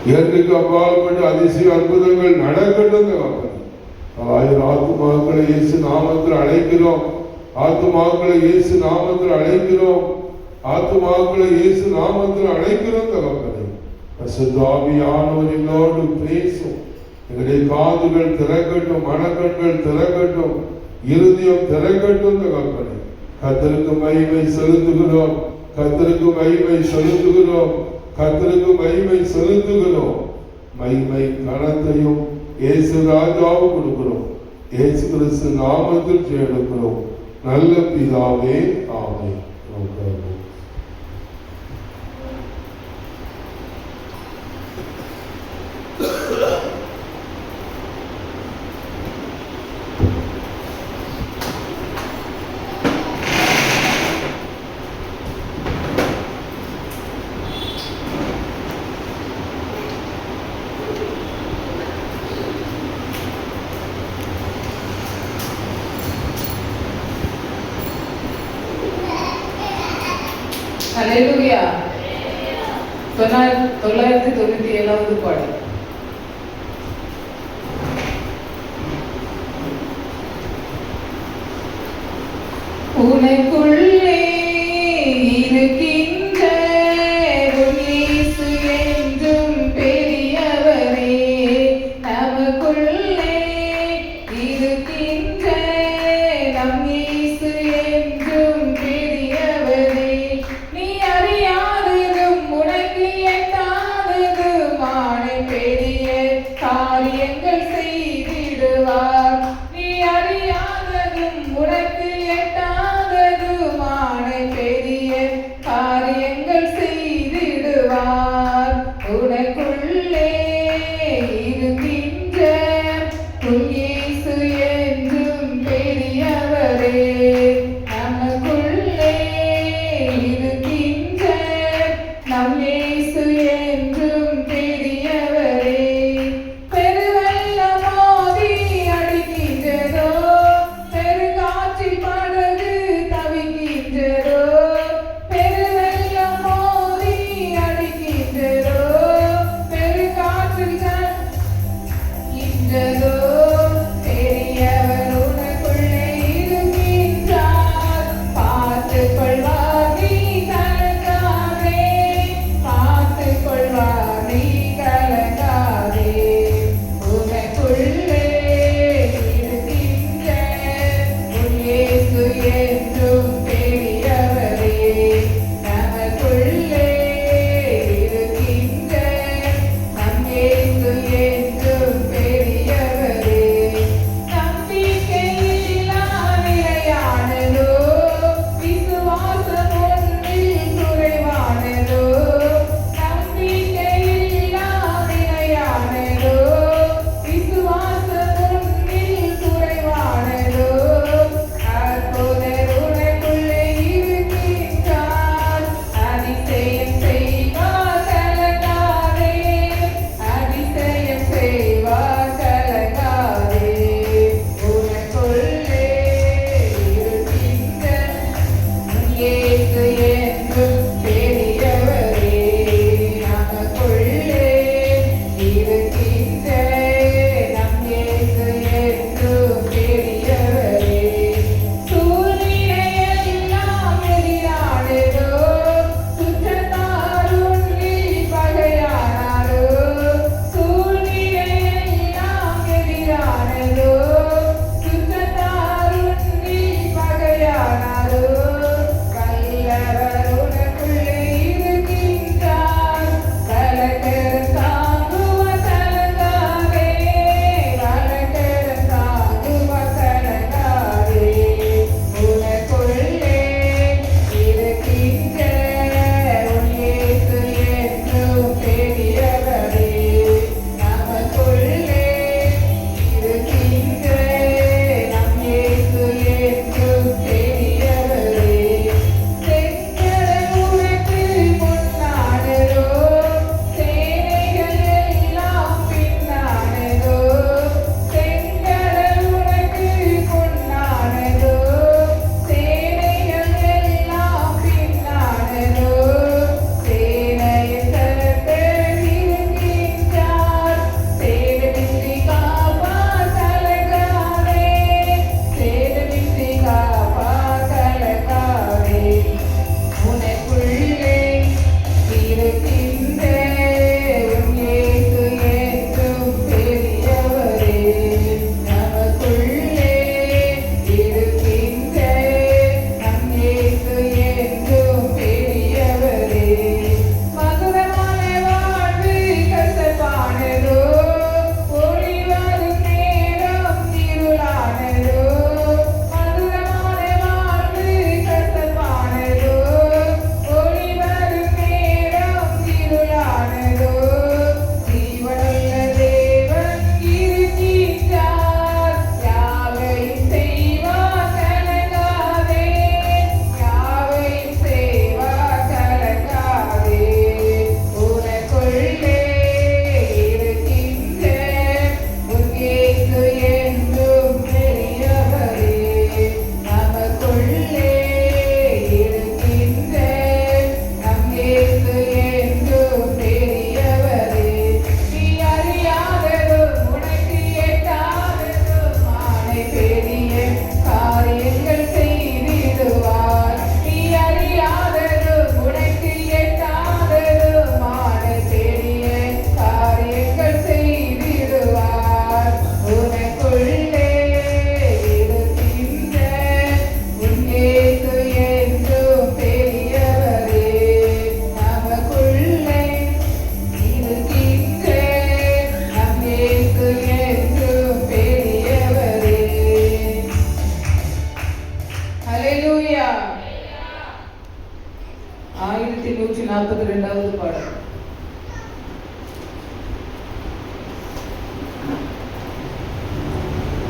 இயற்கைக்கு அப்பாற்பட்டு அதிசய அற்புதங்கள் நடக்கட்டும். ஆயிரம் ஆத்துமாக்களை இயேசு நாமத்தில் அழைக்கிறோம். ஆத்துமாக்களை இயேசு நாமத்தில் அழைக்கிறோம். ஆத்துமாக்களை இயேசு நாமத்தில் அழைக்கிறோம். தகப்பனே, பரிசுத்த ஆவியானவர் என்னோடு பேசும். எங்களுடைய காதுகள் திறக்கட்டும், மனக்கண்கள் திறக்கட்டும், இருதயம் திறக்கட்டும். தகப்பனே, கர்த்தருக்கு மகிமை செலுத்துகிறோம். கர்த்தருக்கு மகிமை செலுத்துகிறோம். கர்த்தருக்கு மகிமை செலுத்துகிறோம். மகிமை கனத்தையும் இயேசு ராஜாவுக்கு கொடுக்கிறோம். இயேசு கிறிஸ்து நாமத்தில் ஜெயிக்கிறோம். நல்ல பிதாவே, ஆமென். ஹல்லேலூயா. 997வது பாடல். உனக்குள்ளே இருக்கின்ற இயேசு என்றும் பெரியவரே, நமக்குள்ளே இருக்கின்ற நம் இயேசு என்றும் பெரியவரே. நீ அறியாததும் உனக்கு எட்டாததுமான பெரிய காரியங்கள் செய்திடுவார். நீ அறியாததும் உனக்கு எட்டாததுமான பெரிய காரியங்கள் செய்திடுவார். உனக்குள்ளே இருக்கின்ற இயேசு என்றும் பெரியவரே, நமக்குள்ளே இருக்கின்ற நம் இயேசு என்றும் பெரியவரே. பெருவெள்ளம்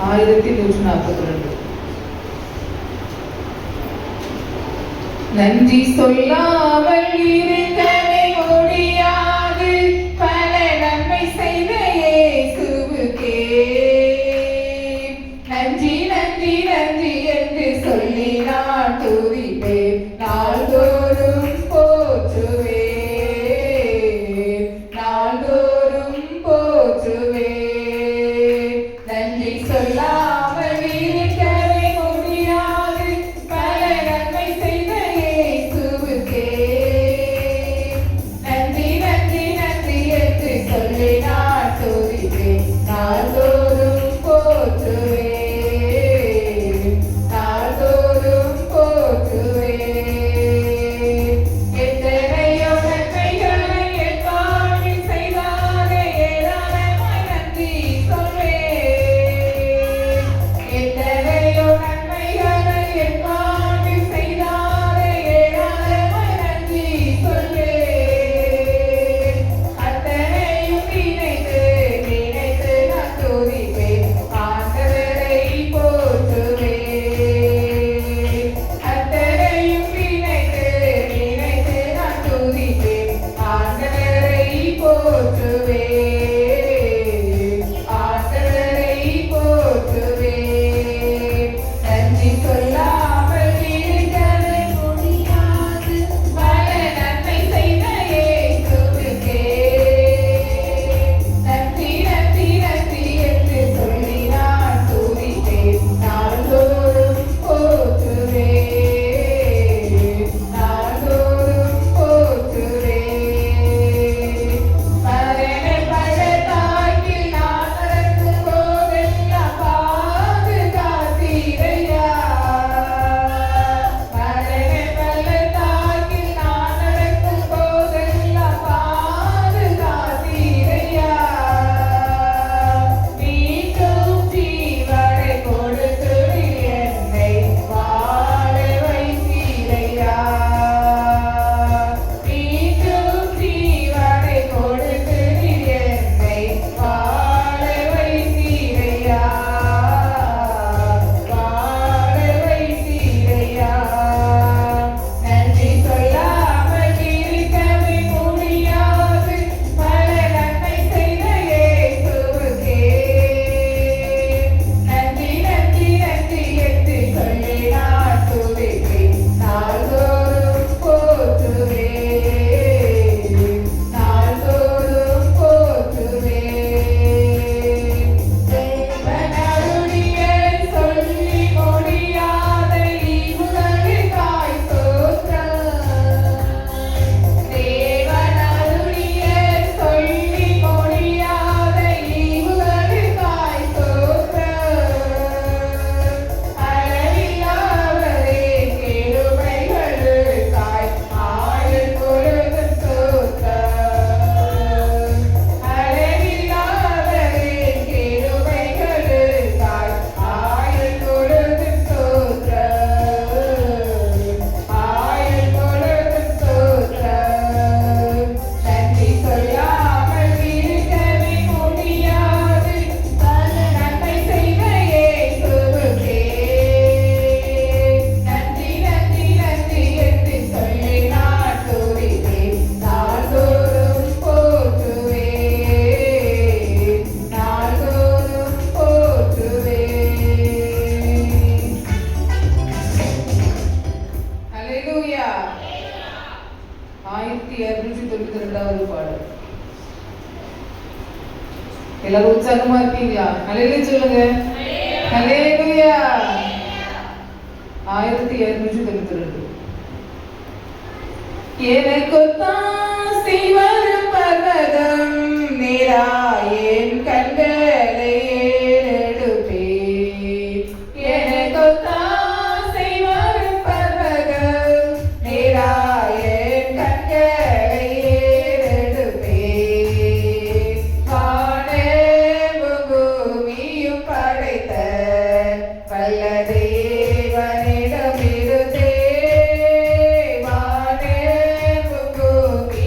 1142. நன்றி சொல்லாமல் இருக்கவே முடியாது, பல நன்மை செய்த இயேசுவுக்கே நன்றி நன்றி நன்றி என்று சொல்லி நான் துதிப்பேன், நாள்தோறும் போற்றுவேன், நாள்தோறும் போற்றுவேன். நன்றி சொல்லாமல் இருக்கவே முடியாது, பல நன்மை செய்த இயேசுவுக்கே நன்றி நன்றி நன்றி என்று சொல்லி நான் துதிப்பேன், நாள்தோறும் போற்றுவேன், நாள்தோறும் போற்றுவேன். எத்தனையோ நன்மைகளை என் வாழ்வில் செய்தாரே, ஏராளமாய் நன்றி சொல்வேன். எத்தனையோ நன்மைகளை என் வாழ்வில் செய்தாரே, ஏராளமாய் நன்றி சொல்வேன். அத்தனையும் நினைத்து நினைத்து நான் துதிப்பேன், ஆண்டவரை போற்றுவேன். அத்தனையும் நினைத்து நினைத்து நான் துதிப்பேன், ஆண்டவரை போற்றுவேன், ஆண்டவரை போற்றுவேன். நன்றி சொல்லாமல் இருக்கவே முடியாது, பல நன்மை செய்த இயேசுவுக்கே நன்றி நன்றி நன்றி என்று சொல்லி நான் துதிப்பேன், நாள்தோறும் போற்றுவேன், நாள்தோறும் போற்றுவேன். மரண பள்ளத்தாக்கில் நான் நடக்கும் போதெல்லாம் பாதுகாத்தீரையா, மரண பள்ளத்தாக்கில் நான் நடக்கும் போதெல்லாம் பாதுகாத்தீரையா. மீண்டும் ஜீவனை கொடுத்து என்னை வாழ வைத்தீரையா, மீண்டும் ஜீவனை கொடுத்து என்னை வாழ வைத்தீரையா, வாழ வைத்தீரையா. நன்றி சொல்லாமல் இருக்கவே முடியாது, பல நன்மை செய்த இயேசுவுக்கே நன்றி நன்றி நன்றி என்று சொல்லி நான் துதிப்பேன், நாள்தோறும் போற்றுவேன், நாள்தோறும் போற்றுவேன். தேவனருளிய சொல்லி முடியாத ஈவுகளுக்காய் ஸ்தோத்திரம், தேவனருளிய சொல்லி முடியாத ஈவுகளுக்காய் ஸ்தோத்திரம். அளவில்லாதவரே கிருபைகளுக்காய் ஆயுள் முழுதும் ஸ்தோத்திரம், அளவில்லாதவரே கிருபைகளுக்காய் ஆயுள் முழுதும் ஸ்தோத்திரம், ஆயுள் முழுதும் ஸ்தோத்திரம். நன்றி சொல்லாமல் இருக்கவே முடியாது, பல நன்மை செய்த இயேசுவுக்கே நன்றி நன்றி நன்றி என்று சொல்லி நான் துதிப்பேன், நாள்தோறும் போற்றுவேன், நாள்தோறும் போற்றுவேன். ஹல்லேலூயா. 1292வது பாடல். எல்லாரும் உற்சாகமா இருக்கீங்களா? ஹல்லேலூயா சொல்லுங்க. ஹல்லேலூயா. 1292. எனக்கொத்தாசை வரும் பர்வதம் நேராயேன் கண்களை ஏறெடுப்பேன், எனக்கொத்தாசை வரும் பர்வதம் நேராயேன் கண்களை ஏறெடுப்பேன். வானமும் பூமியும் படைத்த வல்ல தேவனிடமிருந்தே, வானமும் பூமியும்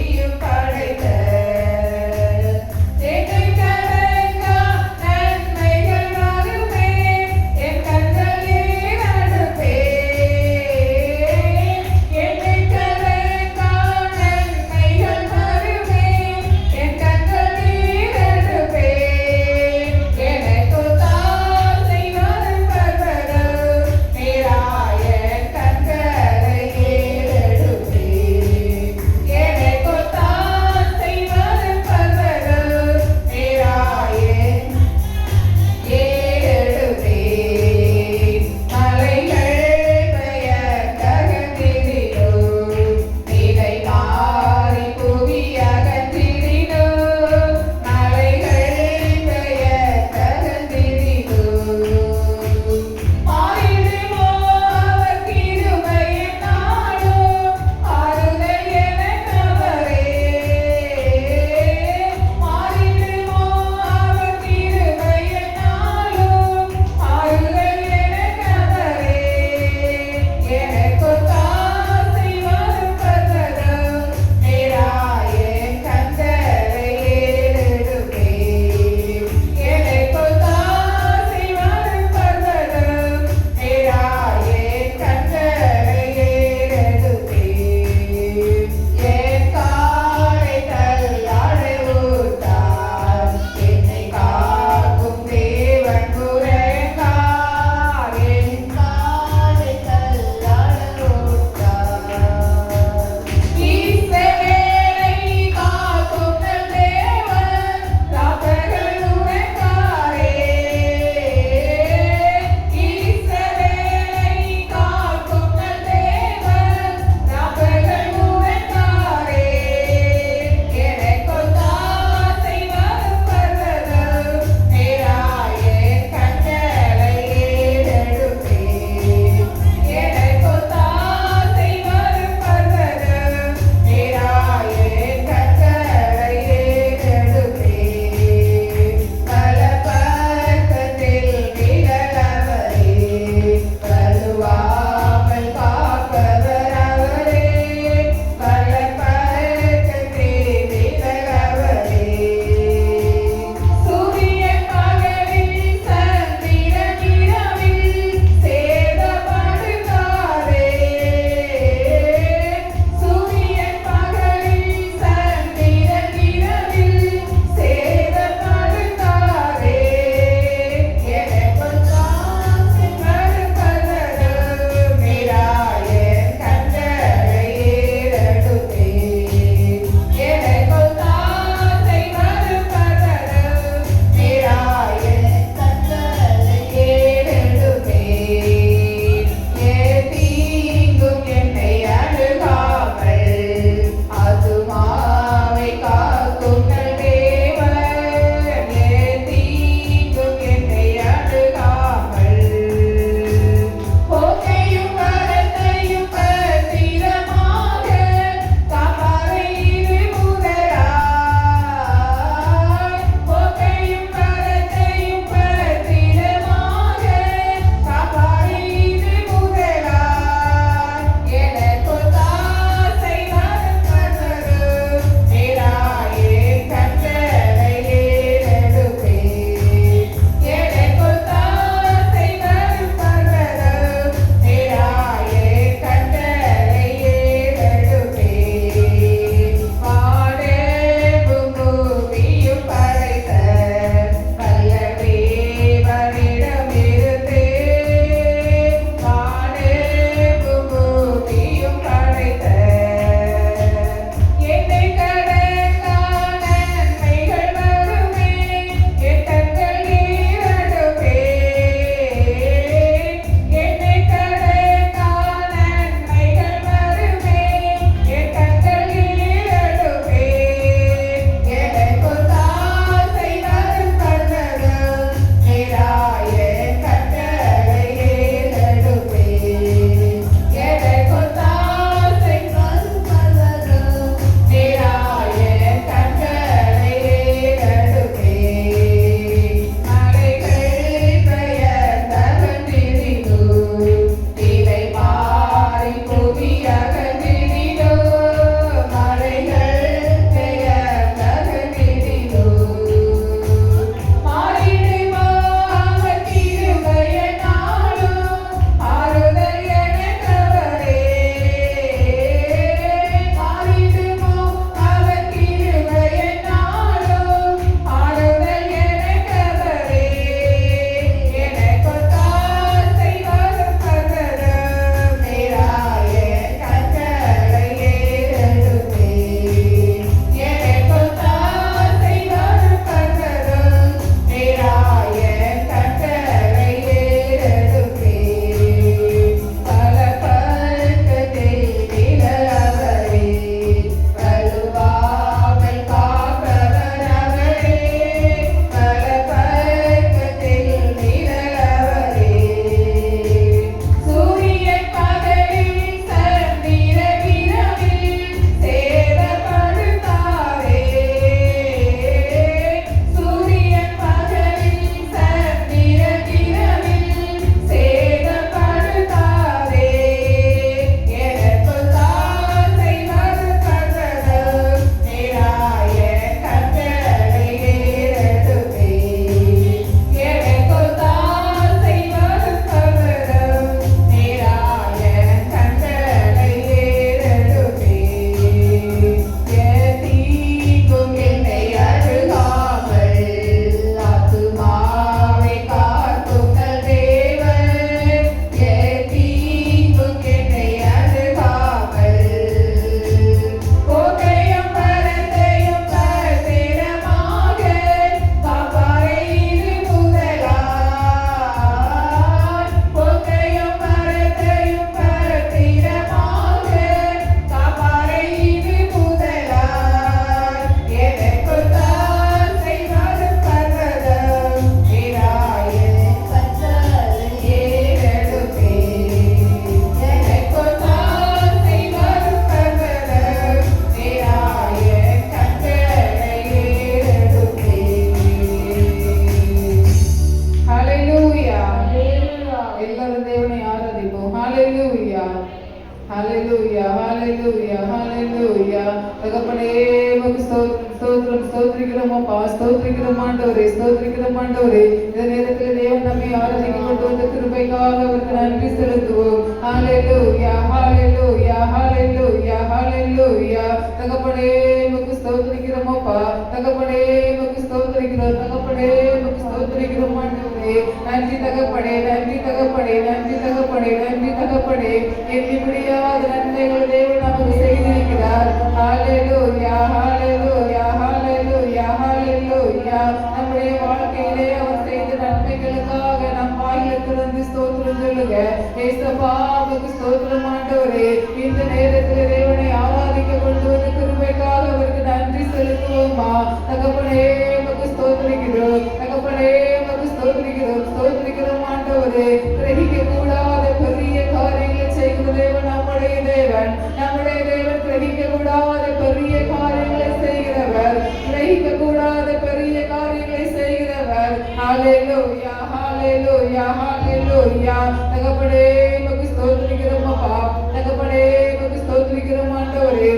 ஸ்தோத்திரிக்கிறோம் ஆண்டவரே, ஸ்தோத்திரிக்கிறோம் ஆண்டவரே. இந்த நேரத்தில் தேவன் நம்மை ஆராதிக்க கொண்டு வந்த கிருபைக்காக அவருக்கு நன்றி செலுத்துவோம். ஹalleluya, ஹalleluya, ஹalleluya, ஹalleluya. தகப்பனே உமக்கு ஸ்தோத்திரிக்கிறோம் அப்பா, தகப்பனே உமக்கு ஸ்தோத்திரிக்கிறோம், தகப்பனே உமக்கு ஸ்தோத்திரிக்கிறோம் ஆண்டவரே. நன்றி தகப்பனே, நன்றி தகப்பனே, நன்றி தகப்பனே, நன்றி தகப்பனே. எண்ணி முடியாத நன்மைகள் தேவன் நமக்கு செய்திருக்கிறார். ஹalleluya, ஹalleluya, ஹalleluya, ஹalleluya. நம்முடைய வாழ்க்கையிலே அவர் செய்த நன்மைகளுக்காக நம் வாயில திறந்து ஸ்தோத்திரம் சொல்லுங்க. ஏசப்பா உமக்கு ஸ்தோத்திரம் ஆண்டவரே. இந்த நேரத்தில் தேவனை ஆராதிக்க கொண்டு வந்த கிருபைக்காக அவருக்கு நன்றி செலுத்துவோமா. தகப்பனே உமக்கு ஸ்தோத்திரிக்கிறோம், தகப்பனே உமக்கு ஸ்தோத்திரிக்கிறோம், ஸ்தோத்திரிக்கிறோம் ஆண்டவரே. கிரகிக்க கூடாத பெரிய காரியங்களை செய்கிற தேவன் நம்முடைய தேவன், நம்முடைய தேவன். கிரகிக்க கூடாத பெரிய காரியங்களை செய்கிறவர், கிரகிக்க கூடாத பெரிய காரியங்களை செய்கிறவர். ஹalleluya, ஹalleluya, ஹalleluya. தகப்பனே உமக்கு ஸ்தோத்திரிக்கிறோம் அப்பா, தகப்பனே உமக்கு ஸ்தோத்திரிக்கிறோம் ஆண்டவரே.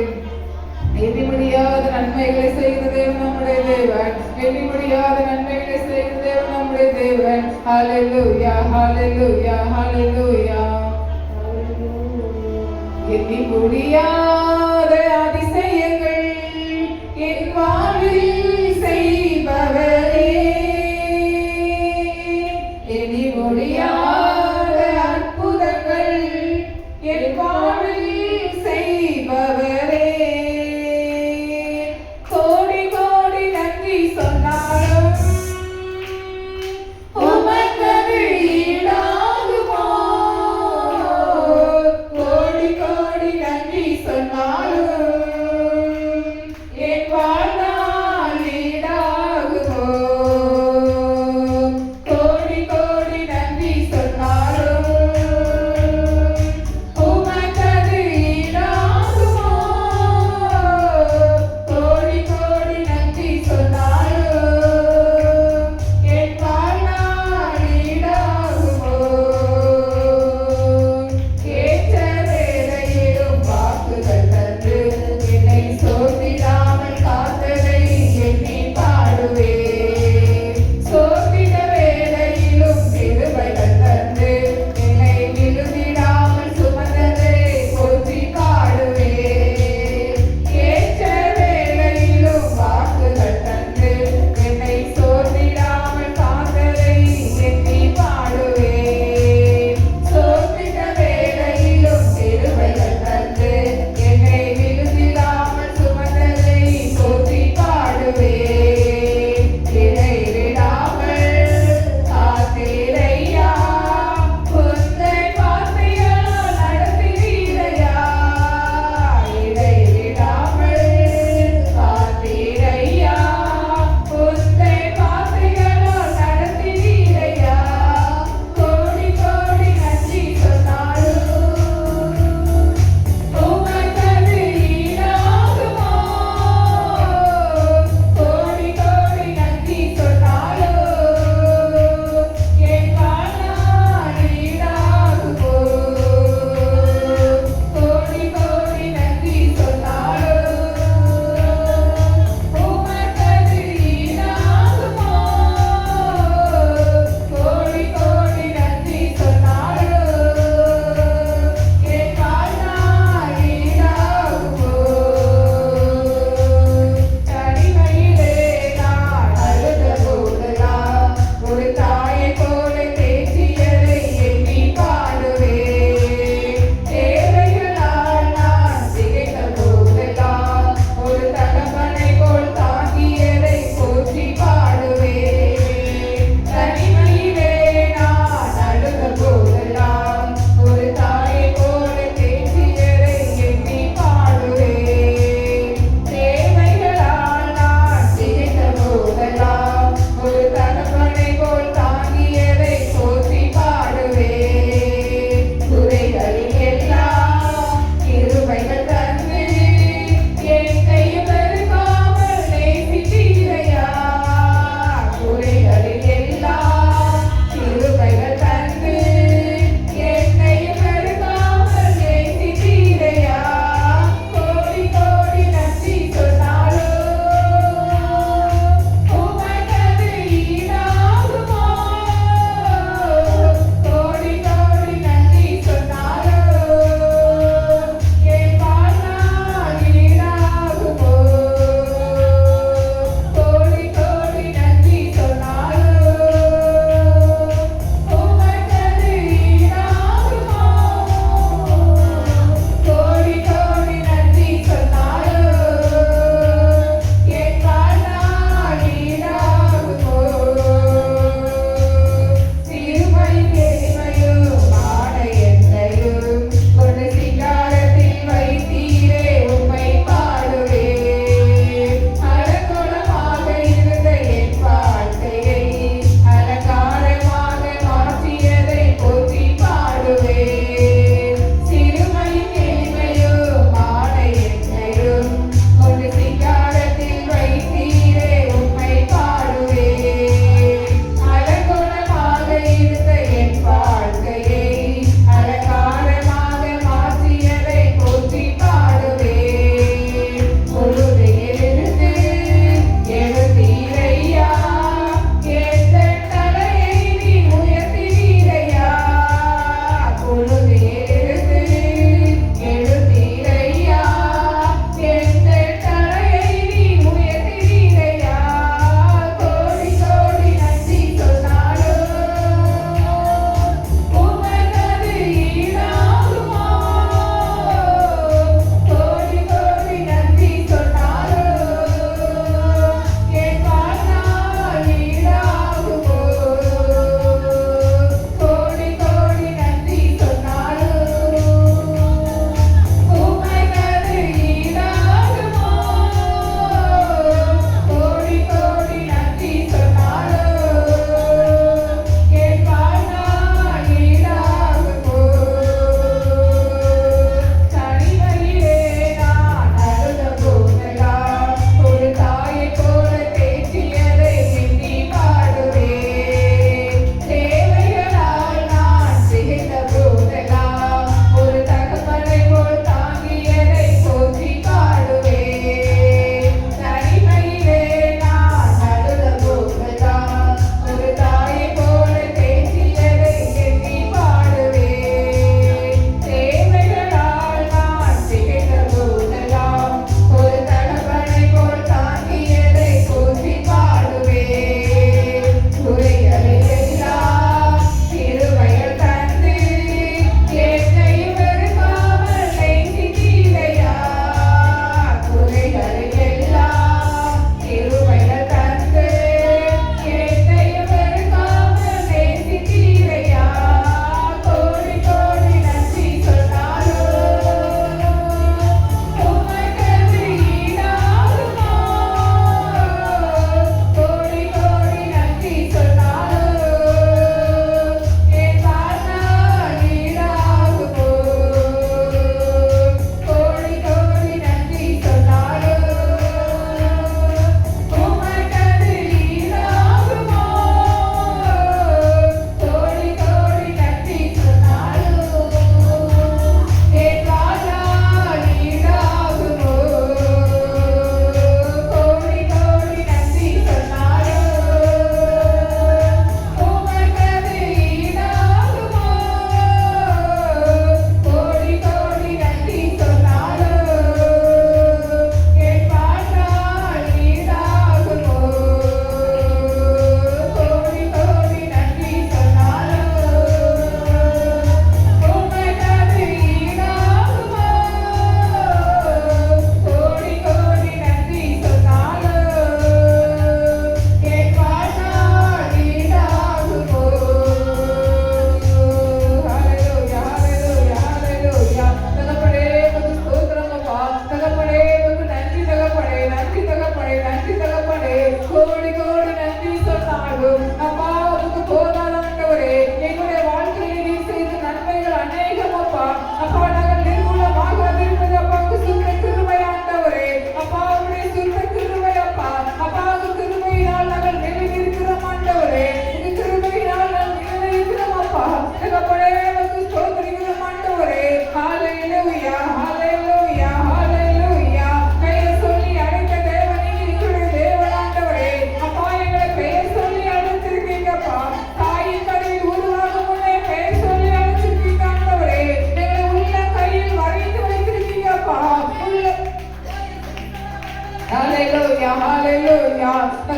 எண்ணி முடியாத நன்மைகளை செய்கிற தேவன் நம்முடைய தேவன், எண்ணி முடியாத நன்மைகளை செய்கிற தேவன் நம்முடைய தேவன். ஹalleluya, ஹalleluya, ஹalleluya. எண்ணி முடியாத அதிசயங்கள் என் வாழ்வில் செய்பவரே, எண்ணி முடியாத அற்புதங்கள் என் வாழ்வில் செய்பவரே. கோடி கோடி நன்றி சொன்னாலும் உமக்கது ஈடாகுமோ? கோடி கோடி நன்றி சொன்னாலும் என் வாழ்நாள் ஈடாகுமோ?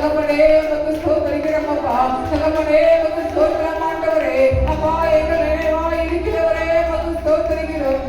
தகப்பனே உமக்கு ஸ்தோத்திரிக்கிறோம் அப்பா. தகப்பனே உமக்கு ஸ்தோத்திரம் ஆண்டவரே. அப்பா எங்கள் நினைவாய் இருக்கிறவரே உமக்கு ஸ்தோத்திரிக்கிறோம்.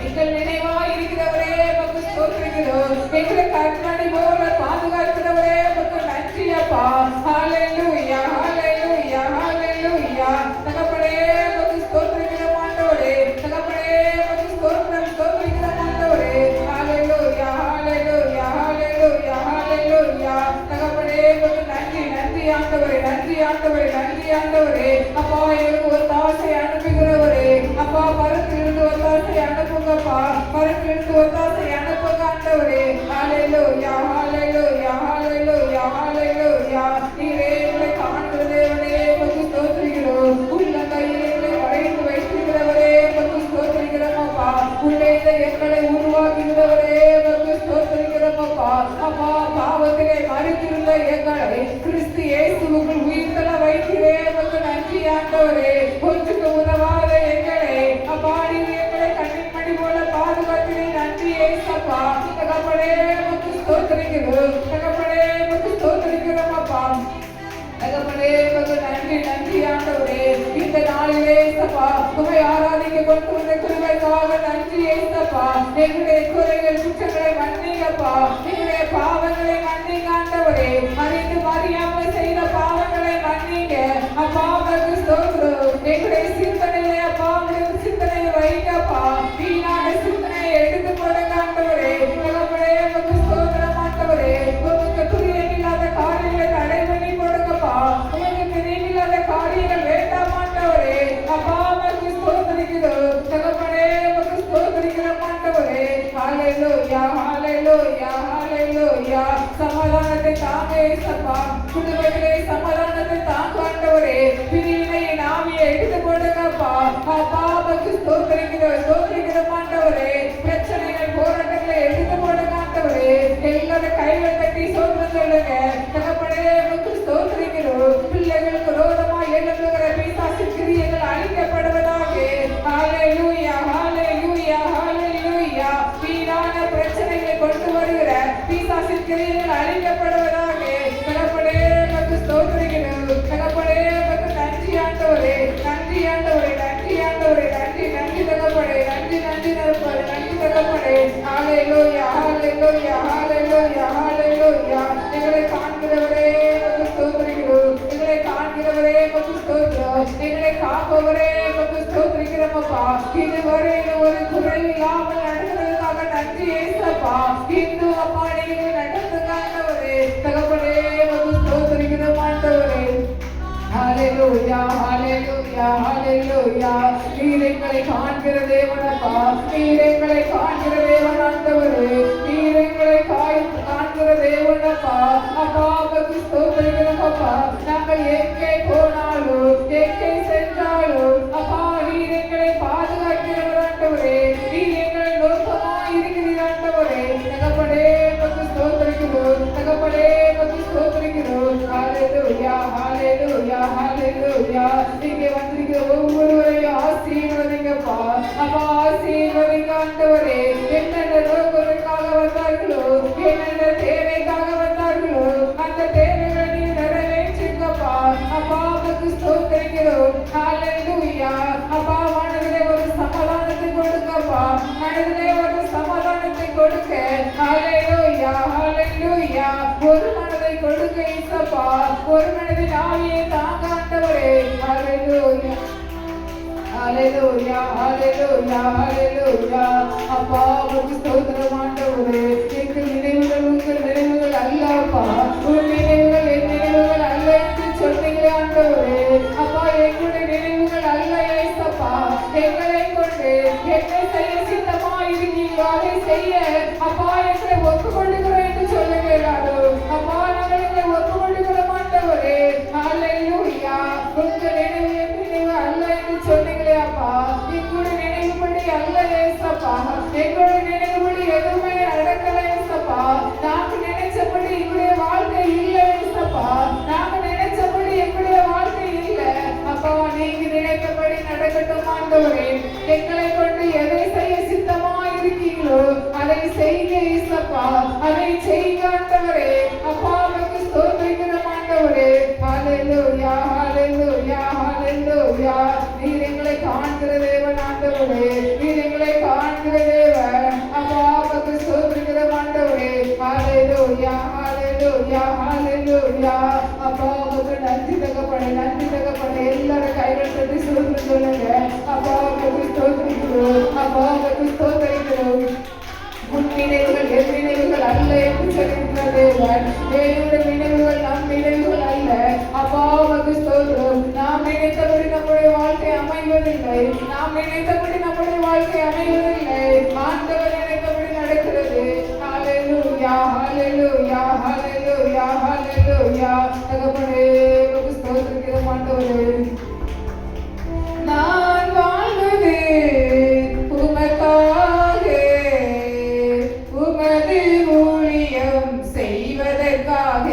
எங்கள் நினைவாய் இருக்கிறவரே உமக்கு ஸ்தோத்திரிக்கிறோம். எங்களை கண்மணி போல பாதுகாக்கிறவரே உமக்கு நன்றி அப்பா. ஹல்லேலூயா ஹல்லேலூயா ஹல்லேலூயா. தகப்பனே உமக்கு ஸ்தோத்திரிக்கிறோம் ஆண்டவரே. தகப்பனே உமக்கு ஸ்தோத்திரிக்கிறோம் ஆண்டவரே. ஹல்லேலூயா ஹல்லேலூயா ஹல்லேலூயா ஹல்லேலூயா. தகப்பனே உமக்கு நன்றி நன்றி ஆண்டவரே. நன்றி ஆண்டவரே. நன்றி ஆண்டவரே. அப்பா எனக்கு ஒரு தாசை அனுப்புகிறவரே. அப்பா பரத்திலிருந்து ஒரு தாசை அனுப்புங்கப்பா. பரத்திலிருந்து ஒரு தாசை அனுப்புங்க ஆண்டவரே. ஹல்லேலூயா ஹல்லேலூயா ஹல்லேலூயா ஹல்லேலூயா. நீரே எங்களை காண்கிற தேவனே உமக்கு ஸ்தோத்திரிக்கிறோம். உள்ளங்கையில் எங்களை வளைந்து வைத்திருக்கிறவரே உமக்கு ஸ்தோத்திரிக்கிறோம் அப்பா. உள்ளே எங்களை உருவாக்குகிறவரே உமக்கு ஸ்தோத்திரிக்கிறோம் அப்பா. அப்பா பாவத்திலே மறித்திருந்த எங்களை கிறிஸ்து இயேசுவுக்குள் உயிர்த்தெழ வைக்கிறே உமக்கு நன்றி ஆண்டவரே. ஒன்றுக்கு உதவாத எங்களை அப்பா நீர் எங்களை கண்ணின் மணி போல பாதுகாக்கிறே. நன்றி ஏசப்பா. தகப்பனே உமக்கு ஸ்தோத்திரிக்கிறோம். தகப்பனே உமக்கு ஸ்தோத்திரிக்கிறோம் அப்பா. தகப்பனே உமக்கு நன்றி நன்றி ஆண்டவரே. இந்த நாளிலே ஏசப்பா உம்மை ஆராதிக்க கொண்டு வந்த கிருபைக்காக நன்றி ஏசப்பா. எங்களுடைய குறைகள் குற்றங்களை மன்னிங்கப்பா. எங்களுடைய பாவங்களை மன்னிங்க ஆண்டவரே. அறிந்து அறியாமல் செய்த பாவங்களை மன்னிங்க அப்பா. உமக்கு ஸ்தோத்திரம். எங்களுடைய சிந்தனையிலே அப்பா உங்களுடைய சிந்தனையை வைங்கப்பா. வீணான சிந்தனையை எடுத்து போடுங்க ஆண்டவரே. தகப்பனே உமக்கு ஸ்தோத்திரம் ஆண்டவரே. உமக்கு பிரியமில்லாத காரியங்களை தடை பண்ணி போடுங்கப்பா. உமக்கு பிரியமில்லாத காரியங்கள் வேண்டாம் ஆண்டவரே. அப்பா உமக்கு ஸ்தோத்திரிக்கிறோம். தகப்பனே உமக்கு ஸ்தோத்திரிக்கிறோம் ஆண்டவரே. ஹல்லேலூயா ஹல்லேலூயா ஹல்லேலூயா. சமாதானத்தை தாங்க ஏசப்பா. குடும்பத்திலே சமாதானத்தை தாங்க ஆண்டவரே. பிரிவினையின் ஆவியை எடுத்து போடுங்கப்பா. அப்பா உமக்கு ஸ்தோத்திரிக்கிறோம் ஸ்தோத்திரிக்கிறோம் ஆண்டவரே. பிரச்சனைகள் போராட்டங்களை எடுத்து போடுங்க ஆண்டவரே. எல்லாரும் கைகள் கட்டி சோத்திரம் சொல்லுங்க. தகப்பனே உமக்கு ஸ்தோத்திரிக்கிறோம். பிள்ளைகளுக்கு விரோதமாய் எழும்புகிற பிசாசு கிரியைகள் அழிக்கப்படுவதாக. ஹல்லேலூயா ஹல்லேலூயா ஹல்லேலூயா. வீணான பிரச்சனைகளை கொண்டு வருகிற பிசாசு கிரியைகள் அழிக்கப்படுவதாக. தகப்பனே உமக்கு ஸ்தோத்திரிக்கிறோம். தகப்பனே உமக்கு நன்றி ஆண்டவரே. நன்றி ஆண்டவரே. நன்றி ஆண்டவரே. நன்றி நன்றி தகப்பனே. நன்றி நன்றி தகப்பனே. நன்றி தகப்பனே. ஹல்லேலூயா ஹல்லேலூயா ஹல்லேலூயா ஹல்லேலூயா. எங்களை காண்கிறவரே உமக்கு ஸ்தோத்திரிக்கிறோம். எங்களை காண்கிறவரே உமக்கு ஸ்தோத்திரம். எங்களை காப்பவரே உமக்கு ஸ்தோத்திரிக்கிறோம் அப்பா. இதுவரை ஒரு குறைவில்லாமல் நடக்கிறதுக்காக நன்றி ஏசப்பா. இன்னும் அப்பா நீங்க நடந்துங்க ஆண்டவரே. தகப்பனே உமக்கு ஸ்தோத்திரிக்கிறோம் ஆண்டவரே. ஹல்லேலூயா ஹல்லேலூயா ஹல்லேலூயா. நீர் எங்களை காண்கிற தேவனப்பா. நீர் எங்களை காண்கிற தேவன் ஆண்டவரே. நீர் எங்களை காண்கிற தேவனப்பா. அப்பா உமக்கு ஸ்தோத்திரிக்கிறோம் அப்பா. நாங்கள் எங்கே போனாலும் எங்கே சென்றாலும் அப்பா நீர் எங்களை பாதுகாக்கிறவர் ஆண்டவரே. நீர் எங்களை நோக்கமாய் இருக்கிறீர் ஆண்டவரே. தகப்பனே உமக்கு ஸ்தோத்திரிக்கிறோம். தகப்பனே உமக்கு ஸ்தோத்திரிக்கிறோம். ஹல்லேலூயா ஹல்லேலூயா ஹல்லேலூயா. இங்கே வந்திருக்கிற ஒவ்வொருவரையும் ஆசீர்வதிங்கப்பா. அப்பா ஆசீர்வதிங்க ஆண்டவரே. என்னென்ன நோக்கத்திற்காக வந்தார்களோ என்னென்ன தேவைக்காக வந்தார்களோ அந்த தேவைகளை நீங்க நிறைவேற்றுங்கப்பா. அப்பா உமக்கு ஸ்தோத்திரிக்கிறோம். ஹல்லேலூயா. அப்பா மனதிலே ஒரு சமாதானத்தை கொடுங்கப்பா. மனதிலே ஒரு சமாதானத்தை கொடுக்க. ஹல்லேலூயா ஹல்லேலூயா. ஒரு மனதை கொடுக்க இயேசப்பா. ஒரு மனதின் ஆவியை தாங்க ஆண்டவரே. ஹல்லேலூயா ஹல்லேலூயா ஹல்லேலூயா ஹல்லேலூயா. அப்பா உமக்கு ஸ்தோத்திரம் ஆண்டவரே. எங்கள் நினைவுகள் உங்கள் நினைவுகள் அல்லப்பா. உங்கள் நினைவுகள் என் நினைவுகள் அல்ல என்று சொன்னீங்களே ஆண்டவரே. அப்பா எங்களுடைய நினைவுகள் அல்ல ஏசப்பா. எங்களை கொண்டு என்ன செய்ய சித்தமா இருக்கீங்களோ அதை செய்ய அப்பா எங்களை ஒப்புக்கொள்ளுகிறோம் என்று சொல்லுகிறாரோ. அப்பா நாங்கள் எங்களை ஒப்புக்கொள்ளுகிறோம் ஆண்டவரே. ஹல்லேலூயா. உங்கள் நினைவு என் நினைவு அல்ல என்று சொன்னீங்களே அப்பா. எங்களுடைய நினைவுபடி அல்ல ஏசப்பா. எங்களுடைய நினைவுபடி எதுவுமே நடக்கல ஏசப்பா. நாங்க நினைச்சபடி எங்களுடைய வாழ்க்கை இல்லை ஏசப்பா. நாங்க நினைச்சபடி எங்களுடைய வாழ்க்கை இல்லை அப்பா. நீங்க நினைத்தபடி நடக்கட்டும் ஆண்டவரே. எங்களை கொண்டு எதை செய்ய சித்தமா இருக்கீங்களோ அதை செய்ய ஏசப்பா. அதை செய்ய ஆண்டவரே. அப்பா உமக்கு ஸ்தோத்திரிக்கிறோம். ஹalleluya ஹalleluya ஹalleluya. நீர் எங்களை காண்கிற தேவன் ஆண்டவரே, நீர் எங்களை காண்கிற தேவன். அப்பா உமக்கு ஸ்தோத்திரிக்கிறோம் ஆண்டவரே. ஹalleluya ஹalleluya ஹalleluya. அப்பா உமக்கு நன்றி தகப்பனே, நன்றி தகப்பனே. எல்லாரும் கைகள் தட்டி ஸ்தோத்திரம் சொல்லுங்க. அப்பா உமக்கு ஸ்தோத்திரிக்கிறோம், அப்பா உமக்கு ஸ்தோத்திரிக்கிறோம். உன் நினைவுகள் என் நினைவுகள் அல்ல என்று சொல்கின்ற தேவன். தேவனுடைய நினைவுகள் நம் நினைவுகள் அல்ல. அப்பா உமக்கு ஸ்தோத்திரம். நாம் நினைத்தபடி நம்முடைய வாழ்க்கை அமைவதில்லை, நாம் நினைத்தபடி நம்முடைய வாழ்க்கை அமைவதில்லை. ஆண்டவர் நினைத்தபடி நடக்கிறது. ஹalleluya ஹalleluya ஹalleluya ஹalleluya. தகப்பனே உமக்கு ஸ்தோத்திரிக்கிறோம் ஆண்டவரே. நான் வாழ்வது உமக்காக, உமது ஊழியம் செய்வதற்காக.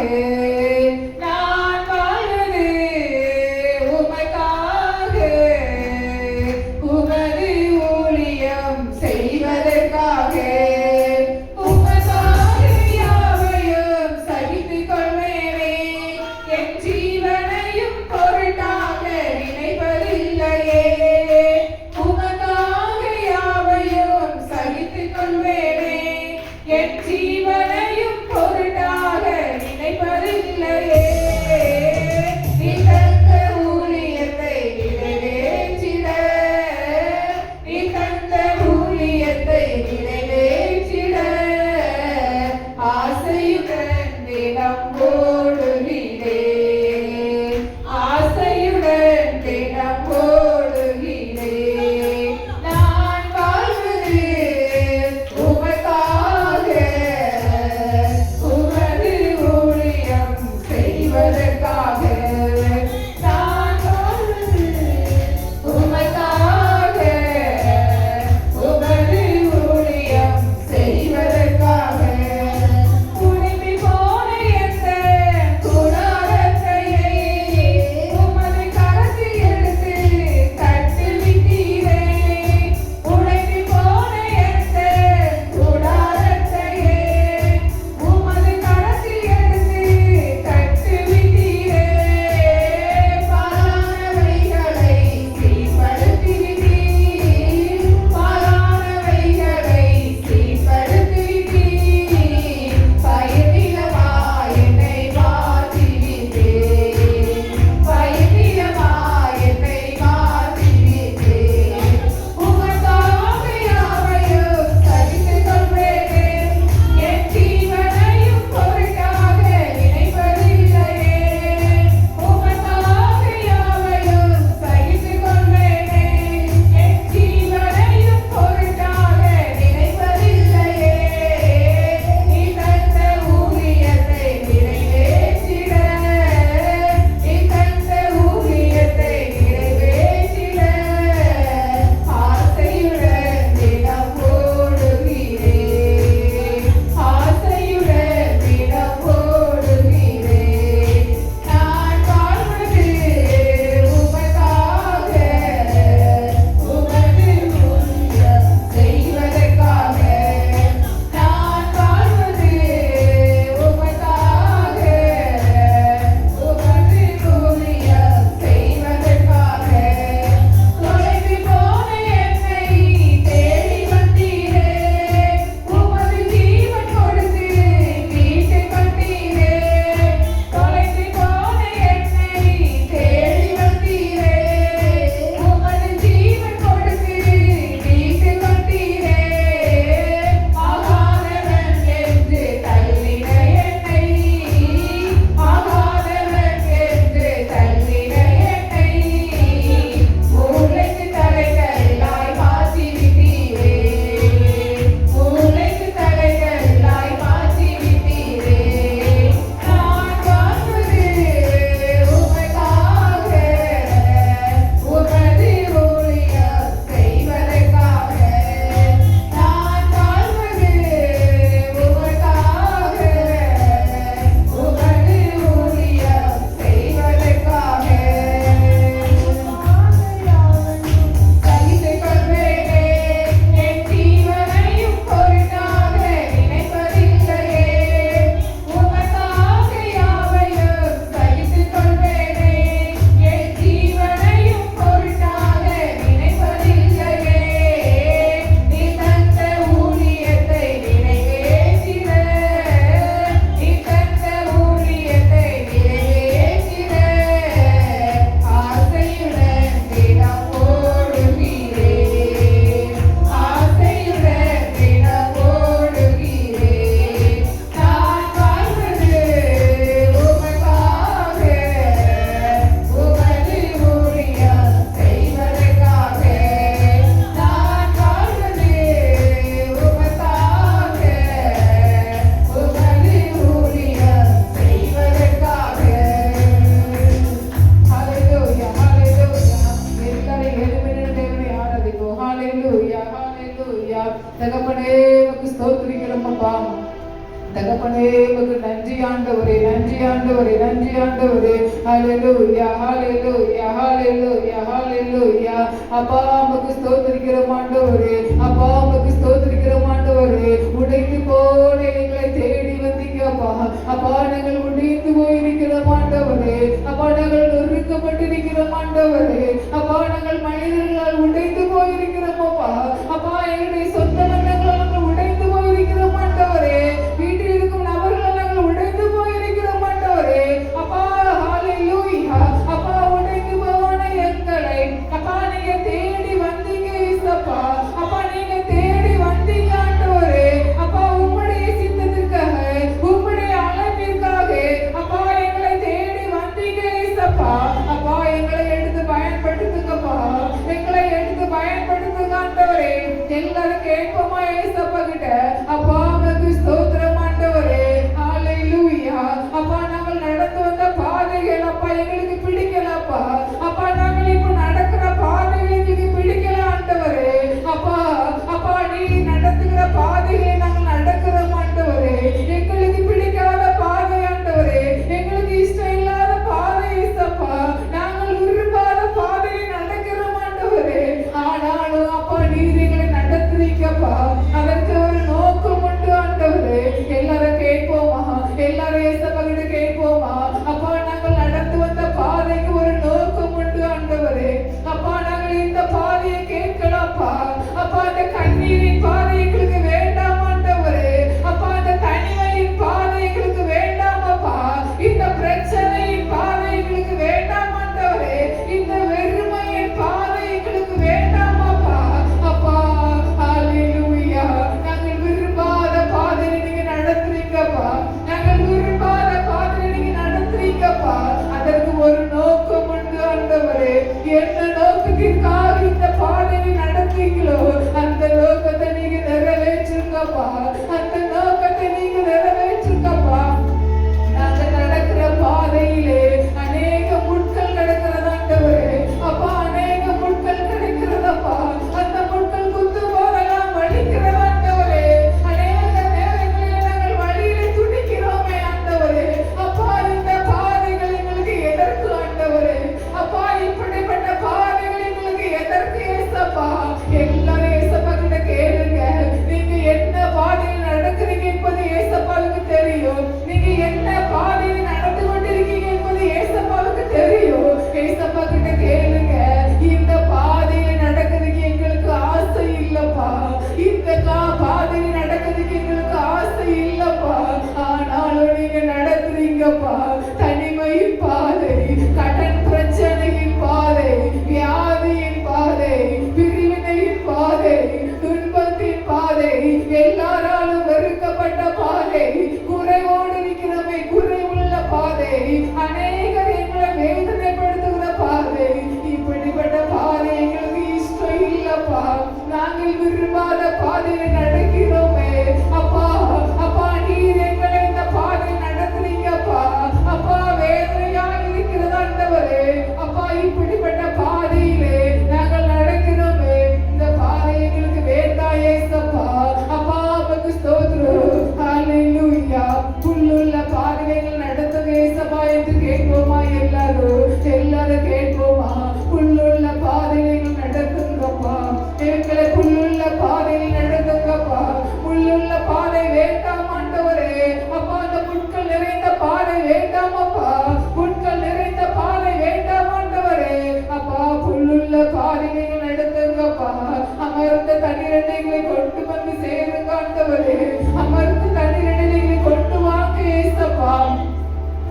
தகப்பனே உமக்கு நன்றி ஆண்டவரே, நன்றி ஆண்டவரே, நன்றி ஆண்டவரே. ஹல்லேலூயா, ஹல்லேலூயா, ஹல்லேலூயா, ஹல்லேலூயா. அப்பா உமக்கு ஸ்தோத்திரிக்கிறோம் ஆண்டவரே, அப்பா உமக்கு ஸ்தோத்திரிக்கிறோம் ஆண்டவரே. உடைந்து போன எங்களை தேடி வந்தீங்க அப்பா. அப்பா நாங்கள் உடைந்து போயிருக்கிறோம் ஆண்டவரே, அப்பா நாங்கள் நொறுக்கப்பட்டிருக்கிறோம் ஆண்டவரே, அப்பா நாங்கள் மனிதர்களால் உடைந்து போயிருக்கிறோம் அப்பா. அப்பா எங்களுடைய சொந்த பந்தங்களால் நாங்கள் உடைந்து போயிருக்கிறோம் ஆண்டவரே, வீட்டில் இருக்கும் நபர்கள் நாங்கள் உடைந்து போயிருக்கிறோம் ஆண்டவரே. அப்பா ஹல்லேலூயா. அப்பா உடைந்து போன எங்களை அப்பா நீங்க தேடி வந்தீங்க இயேசப்பா. அப்பா நீங்க தேடி வந்தீங்க ஆண்டவரே. அப்பா உம்முடைய சித்தத்திற்காக, உம்முடைய அழைப்பிற்காக அப்பா எங்களை தேடி வந்தீங்க இயேசப்பா. அப்பா எங்களை எடுத்து பயன்படுத்துங்கப்பா, எங்களை எடுத்து பயன்படுத்துங்க ஆண்டவரே. எல்லாரும் கேட்போமா இயேசப்பா கிட்ட? அப்பா உமக்கு ஸ்தோத்திரம் ஆண்டவரே, ஹல்லேலூயா. அப்பா நாங்கள் நடந்து வந்த பாதைகள் அப்பா எங்களுக்கு பிடிக்கலப்பா. அப்பா நாங்கள் இப்போ நடக்கிற பாதைகள் எங்களுக்கு பிடிக்கல ஆண்டவரே. அப்பா அப்பா நீ நடத்துகிற பாதைகளை நாங்கள் நடக்கிறோம் ஆண்டவரே. எங்களுக்கு பிடிக்காத பாதை ஆண்டவரே, எங்களுக்கு இஷ்டம் இல்லாத பாதை இயேசப்பா. நாங்கள் விரும்பாத பாதையை நடக்கிறோம் ஆண்டவரே. ஆனாலும் அப்பா நீர் எங்களை நடத்துறீங்கப்பா, அதற்கு ஒரு நோக்கம் உண்டு ஆண்டவரே. எல்லாரும் கேட்போமா? எல்லாரும் இயேசப்பா கிட்ட கேட்போமா? அப்பா நாங்கள் நடந்து வந்த பாதைக்கு ஒரு நோக்கம் உண்டு ஆண்டவரே. அப்பா நாங்கள் இந்த பாதையை கேட்கலாம்ப்பா. அப்பா அந்த கண்ணீரின் பாதை எங்களுக்கு வேண்டாம் ஆண்டவரே. அப்பா அந்த தனிமையின் பாதை எங்களுக்கு வேண்டாம் அப்பா. இந்த பிரச்சனையின் பாதை எங்களுக்கு வேண்டாம் ஆண்டவரே. இந்த வெறுமையின் பாதை எங்களுக்கு வேண்டாம் அப்பா. அப்பா ஹல்லேலூயா. நாங்கள் விரும்பாத பாதையை நீங்க நடத்துறீங்கப்பா, நாங்கள் விரும்பாத பாதையை நீங்க நடத்துறீங்கப்பா. அதற்கு ஒரு நோக்கம் உண்டு ஆண்டவரே. என்ன நோக்கத்திற்காக இந்த பாதையை நடத்துறீங்களோ அந்த நோக்கத்தை நீங்க நிறைவேற்றுங்கப்பா, அந்த நோக்கத்தை நீங்க நிறைவேற்றுங்கப்பா. நாங்கள் நடக்கிற பாதையிலே அநேக முட்கள் கிடக்கிறது ஆண்டவரே. அப்பா அநேக முட்கள் கிடைக்கிறதப்பா. அந்த முட்கள் குத்து போதெல்லாம் வலிக்கிறது ஆண்டவரே. அநேக நேரங்களில் நாங்கள் வழியிலே துடிக்கிறோமே ஆண்டவரே. அப்பா இந்த பாதைகள் எங்களுக்கு எதற்கு ஆண்டவரே? அப்பா இப்படிப்பட்ட பாதைகள் எங்களுக்கு எதற்கு ஏசப்பா? எல்லாரும் ஏசப்பா கிட்ட கேளுங்க. நீங்க என்ன பாதையில் நடக்கிறீங்க என்பது ஏசப்பாவுக்கு தெரியும். நீங்க என்ன பாதையில் நடந்து கொண்டிருக்கீங்க என்பது ஏசப்பாவுக்கு தெரியும். ஏசப்பா கிட்ட கேளுங்க. இந்த பாதையில் நடக்கிறதுக்கு எங்களுக்கு ஆசை இல்லப்பா, இந்த பாதையில் நடக்கிறதுக்கு எங்களுக்கு ஆசை இல்லப்பா. ஆனாலும் நீங்க நடத்துறீங்கப்பா. தனிமையின் பாதை, கடன் பிரச்சனையின் பாதை, வியாதியின் பாதை, பிரிவினையின் பாதை, துன்பத்தின் பாதை, எல்லாராலும் வெறுக்கப்பட்ட பாதை, குறைவோடு இருக்கிறவை குறைவுள்ள பாதை, அநேகர் எங்களை வேதனைப்படுத்துகிற பாதை. இப்படிப்பட்ட பாதை எங்களுக்கு இஷ்டம் இல்லப்பா. நாங்கள் விரும்பாத பாதையை நடக்கிறோமே அப்பா. அப்பா நீர் எங்களை இந்த பாதை நடத்துறீங்கப்பா. அப்பா வேதனையாக இருக்கிறது ஆண்டவரே. அப்பா இப்படிப்பட்ட பாதையிலே நாங்கள் நடக்கிறோமே, இந்த பாதை எங்களுக்கு வேண்டாம் ஏசப்பா. அப்பா உமக்கு ஸ்தோத்திரம், ஹல்லேலூயா. புல்லுள்ள பாதைகள் நடத்துங்க ஏசப்பா என்று கேட்போமா? எல்லாரும் கேட்போமா? புல்லுள்ள பாதைகள் நடத்துங்கப்பா, எங்களை புல்லுள்ள பாதையில் நடத்துங்கப்பா. புல்லுள்ள பாதை வேண்டாம் ஆண்டவரே. அப்பா அந்த புட்கள் நிறைந்த பாதை வேண்டாம் அப்பா, புட்கள் நிறைந்த பாதை வேண்டாம் ஆண்டவரே. அப்பா புல்லுள்ள பாதைகள் நடத்துங்கப்பா. அமர்ந்த தண்ணீரை கொண்டு வந்து சேருங்க ஆண்டவரே. அமர்ந்த தண்ணீரை கொண்டு வாங்க ஏசப்பா.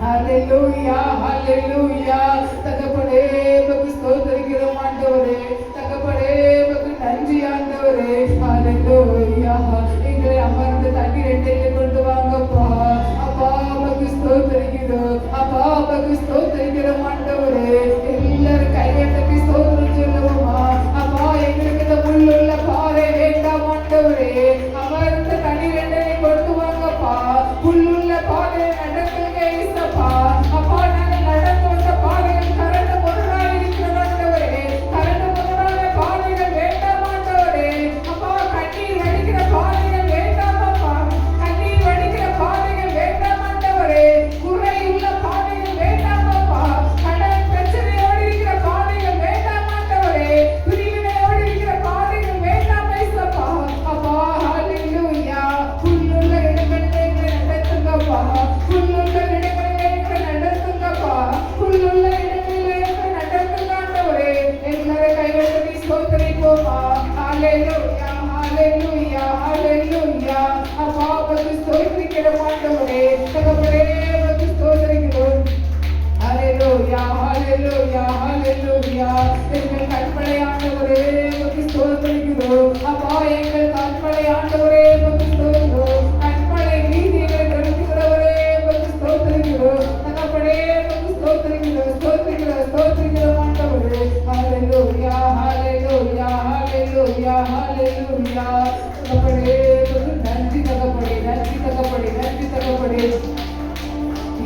ஹல்லேலூயா, ஹல்லேலூயா. தகப்பனே உமக்கு ஸ்தோத்திரிக்கிறோம் ஆண்டவரே. தகப்பனே உமக்கு நன்றி ஆண்டவரே. ஹல்லேலூயா. எங்களை அமர்ந்த தண்ணீரை கொண்டு வாங்கப்பா. அப்பா உமக்கு ஸ்தோத்திரிக்கிறோம், அப்பா உமக்கு ஸ்தோத்திரிக்கிறோம் ஆண்டவரே. எல்லாரும் கையெழுத்தி ஸ்தோத்திரம் சொல்லுவோமா? அப்பா எங்களுக்கு இந்த முள்ளுள்ள பாதை வேண்டாம் ஆண்டவரே. அமர்ந்த தண்ணீரை கொண்டு வாங்கப்பா. புல்லுள்ள பாதை நடத்துங்க ஏசப்பா. அப்பா நாங்கள் நடந்து வந்த பாதையில் கரண்டு முரணாக இருக்கிறது ஆண்டவரே. கரண்டு முரணாக ஹalleluya. எங்கள் கற்பனை ஆண்டவரே உமக்கு ஸ்தோத்திரிக்கிறோம். அப்பா எங்கள் கற்பனை ஆண்டவரே உமக்கு ஸ்தோத்திரம். கற்பனை நீதிகளை நடத்துகிறவரே உமக்கு ஸ்தோத்திரிக்கிறோம். தகப்பனே உமக்கு ஸ்தோத்திரிக்கிறோம். ஸ்தோத்திரிக்கிறோம். ஸ்தோத்திரிக்கிறோம் ஆண்டவரே. ஹalleluya ஹalleluya ஹalleluya ஹalleluya. தகப்பனே உமக்கு நன்றி தகப்பனே. நன்றி தகப்பனே. நன்றி தகப்பனே.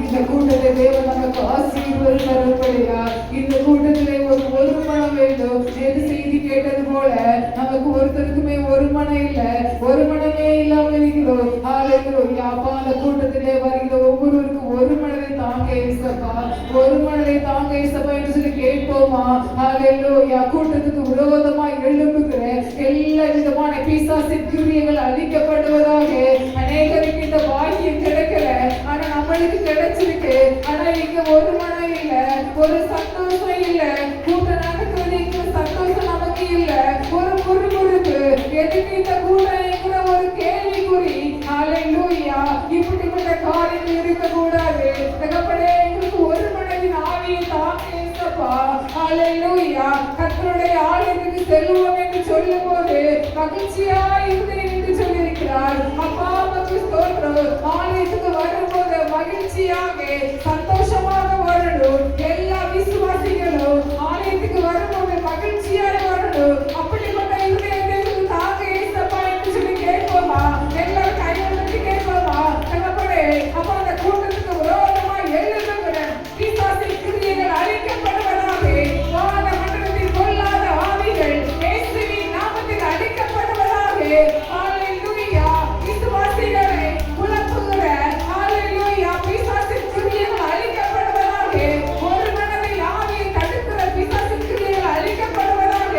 இந்த கூட்டத்தை தேவன் நமக்கு ஆசீர்வாதம் தரும்படியா இந்த கூட்டத்திலே ஒரு மனம் வேண்டும். எது செய்தி கேட்டது போல நமக்கு ஒருத்தருக்குமே ஒரு மனம் இல்ல, ஒரு மனமே இல்லாமல் இருக்கிறோம். ஹalleluya. அப்பா அந்த கூட்டத்திலே வருகிற ஒவ்வொருவருக்கும் ஒரு மனதை தாங்க இயேசப்பா, ஒரு மனதை தாங்க இயேசப்பா என்று சொல்லி கேட்போமா? ஹalleluya. கூட்டத்துக்கு விரோதமாய் எழும்புகிற எல்லா விதமான பிசாசின் கிரியைகள் அழிக்கப்படுவதாக. அநேகருக்கு இந்த பாக்கியம் கிடைக்கல, ஆனா நம்மளுக்கு கிடைச்சிருக்கு. ஆனா இங்க ஒரு மனம் இல்ல, ஒரு சந்தோஷம் இல்ல, கூட்டம் நடக்கிறது இங்க சந்தோஷம் நமக்கு இல்ல, ஒரு முறுமுறுப்பு. எதுக்கு இந்த கூட்டம் என்கிற ஒரு கேள்விக்குறி. ஹalleluya. இப்படிப்பட்ட காரியங்கள் இருக்க கூடாது. தகப்பனே எங்களுக்கு ஒரு மனதின் ஆவியை தாங்க இயேசப்பா. ஹalleluya. கர்த்தருடைய ஆலயத்துக்கு செல்வோம் என்று சொல்லும் போது மகிழ்ச்சியா இருந்தேன் என்று சொல்லியிருக்கிறார். அப்பா உமக்கு ஸ்தோத்திரம். ஆலயத்துக்கு வரும்போது மகிழ்ச்சியாக சந்தோஷமாக வரணும். எல்லா விசுவாசிகளும் ஆலயத்துக்கு வரும்போது மகிழ்ச்சியாக வரணும். அப்படிப்பட்ட இருதயத்தை தாங்க இயேசப்பா என்று சொல்லி கேட்போமா? எல்லாரும் கையெழுத்து கேட்போமா? தகப்பனே அப்பா அந்த கூட்டத்துக்கு விரோதமா எழுதுகிற பிசாசின் கிரியைகள் அழிக்கப்படுவதாக. வான மண்டலத்தில் கொள்ளாத ஆவிகள் இயேசுவின் நாமத்தில் அழிக்கப்படுவதாக. ஹalleluya. விசுவாசிகளை குழப்புகிற ஹalleluya பிசாசின் கிரியைகள் அழிக்கப்படுவதாக. ஒரு மனதில் ஆவியை தடுக்கிற பிசாசின் கிரியைகள் அழிக்கப்படுவதாக.